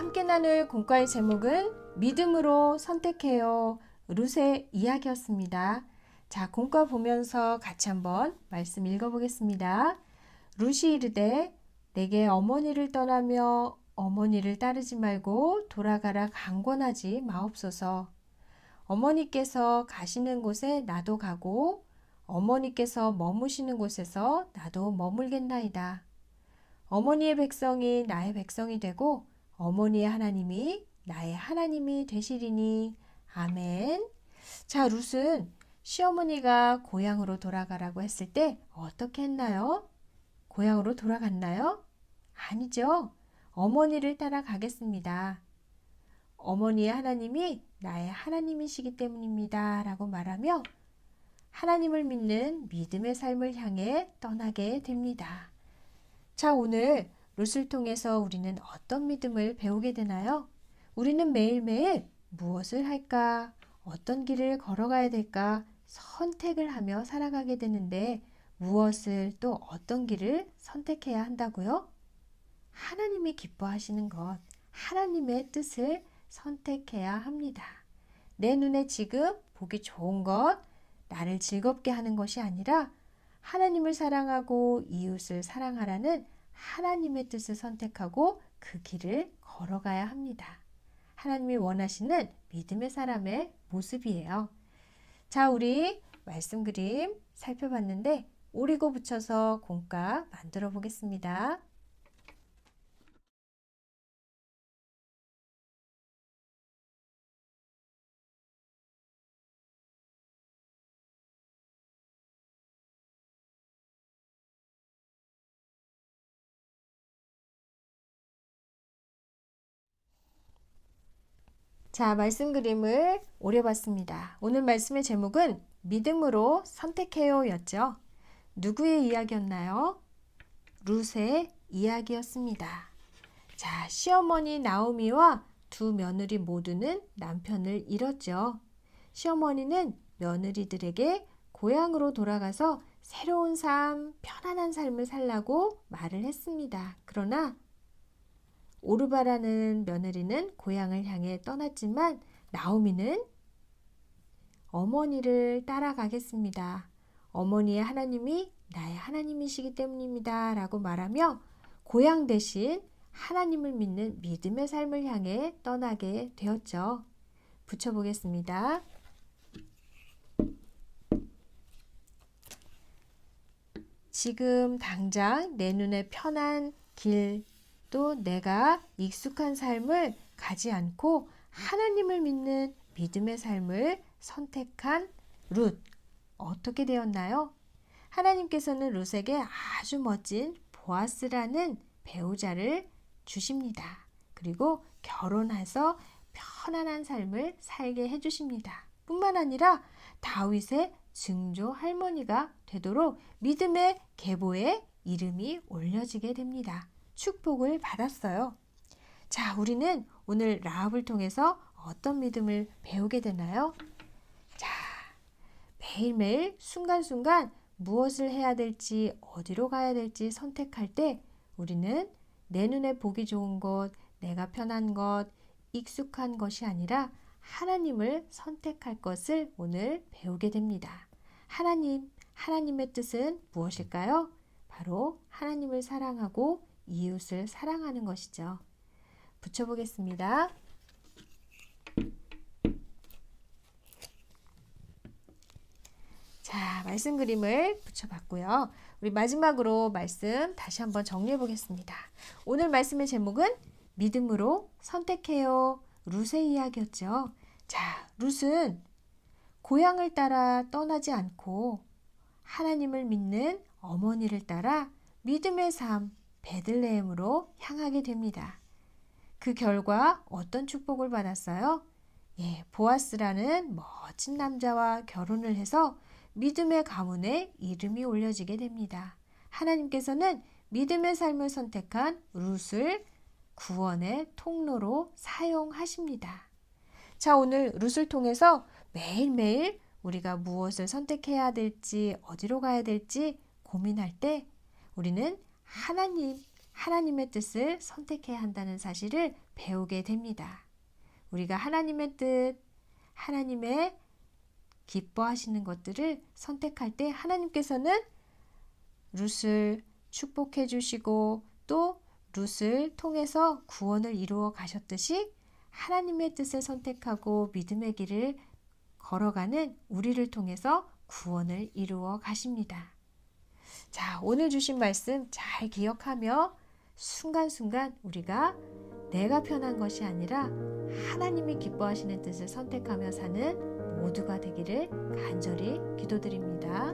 함께 나눌 공과의 제목은 믿음으로 선택해요. 룻의 이야기였습니다. 자, 공과 보면서 같이 한번 말씀 읽어보겠습니다. 룻이 이르되 내게 어머니를 떠나며 어머니를 따르지 말고 돌아가라 강권하지 마옵소서. 어머니께서 가시는 곳에 나도 가고 어머니께서 머무시는 곳에서 나도 머물겠나이다. 어머니의 백성이 나의 백성이 되고 어머니의 하나님이 나의 하나님이 되시리니. 아멘. 자, 룻은 시어머니가 고향으로 돌아가라고 했을 때 어떻게 했나요? 고향으로 돌아갔나요? 아니죠. 어머니를 따라가겠습니다. 어머니의 하나님이 나의 하나님이시기 때문입니다. 라고 말하며 하나님을 믿는 믿음의 삶을 향해 떠나게 됩니다. 자, 오늘 룻을 통해서 우리는 어떤 믿음을 배우게 되나요? 우리는 매일매일 무엇을 할까? 어떤 길을 걸어가야 될까? 선택을 하며 살아가게 되는데 무엇을 또 어떤 길을 선택해야 한다고요? 하나님이 기뻐하시는 것, 하나님의 뜻을 선택해야 합니다. 내 눈에 지금 보기 좋은 것, 나를 즐겁게 하는 것이 아니라 하나님을 사랑하고 이웃을 사랑하라는 하나님의 뜻을 선택하고 그 길을 걸어가야 합니다. 하나님이 원하시는 믿음의 사람의 모습이에요. 자, 우리 말씀 그림 살펴봤는데 오리고 붙여서 공과 만들어 보겠습니다. 자, 말씀 그림을 오려봤습니다. 오늘 말씀의 제목은 믿음으로 선택해요 였죠. 누구의 이야기였나요? 룻의 이야기였습니다. 자, 시어머니 나오미와 두 며느리 모두는 남편을 잃었죠. 시어머니는 며느리들에게 고향으로 돌아가서 새로운 삶, 편안한 삶을 살라고 말을 했습니다. 그러나 오르바라는 며느리는 고향을 향해 떠났지만 나오미는 어머니를 따라가겠습니다. 어머니의 하나님이 나의 하나님이시기 때문입니다. 라고 말하며 고향 대신 하나님을 믿는 믿음의 삶을 향해 떠나게 되었죠. 붙여보겠습니다. 지금 당장 내 눈에 편한 길, 또 내가 익숙한 삶을 가지 않고 하나님을 믿는 믿음의 삶을 선택한 룻. 어떻게 되었나요? 하나님께서는 룻에게 아주 멋진 보아스라는 배우자를 주십니다. 그리고 결혼해서 편안한 삶을 살게 해주십니다. 뿐만 아니라 다윗의 증조 할머니가 되도록 믿음의 계보에 이름이 올려지게 됩니다. 축복을 받았어요. 자, 우리는 오늘 라합을 통해서 어떤 믿음을 배우게 되나요? 자, 매일매일 순간순간 무엇을 해야 될지, 어디로 가야 될지 선택할 때 우리는 내 눈에 보기 좋은 것, 내가 편한 것, 익숙한 것이 아니라 하나님을 선택할 것을 오늘 배우게 됩니다. 하나님의 뜻은 무엇일까요? 바로 하나님을 사랑하고 이웃을 사랑하는 것이죠. 붙여보겠습니다. 자, 말씀 그림을 붙여봤고요. 우리 마지막으로 말씀 다시 한번 정리해 보겠습니다. 오늘 말씀의 제목은 믿음으로 선택해요. 룻의 이야기였죠. 자, 룻은 고향을 따라 떠나지 않고 하나님을 믿는 어머니를 따라 믿음의 삶, 베들레헴으로 향하게 됩니다. 그 결과 어떤 축복을 받았어요? 보아스라는 멋진 남자와 결혼을 해서 믿음의 가문에 이름이 올려지게 됩니다. 하나님께서는 믿음의 삶을 선택한 룻을 구원의 통로로 사용하십니다. 자, 오늘 룻을 통해서 매일매일 우리가 무엇을 선택해야 될지, 어디로 가야 될지 고민할 때 우리는 하나님의 뜻을 선택해야 한다는 사실을 배우게 됩니다. 우리가 하나님의 뜻, 하나님의 기뻐하시는 것들을 선택할 때 하나님께서는 룻을 축복해 주시고 또 룻을 통해서 구원을 이루어 가셨듯이 하나님의 뜻을 선택하고 믿음의 길을 걸어가는 우리를 통해서 구원을 이루어 가십니다. 자, 오늘 주신 말씀 잘 기억하며 순간순간 우리가 내가 편한 것이 아니라 하나님이 기뻐하시는 뜻을 선택하며 사는 모두가 되기를 간절히 기도드립니다.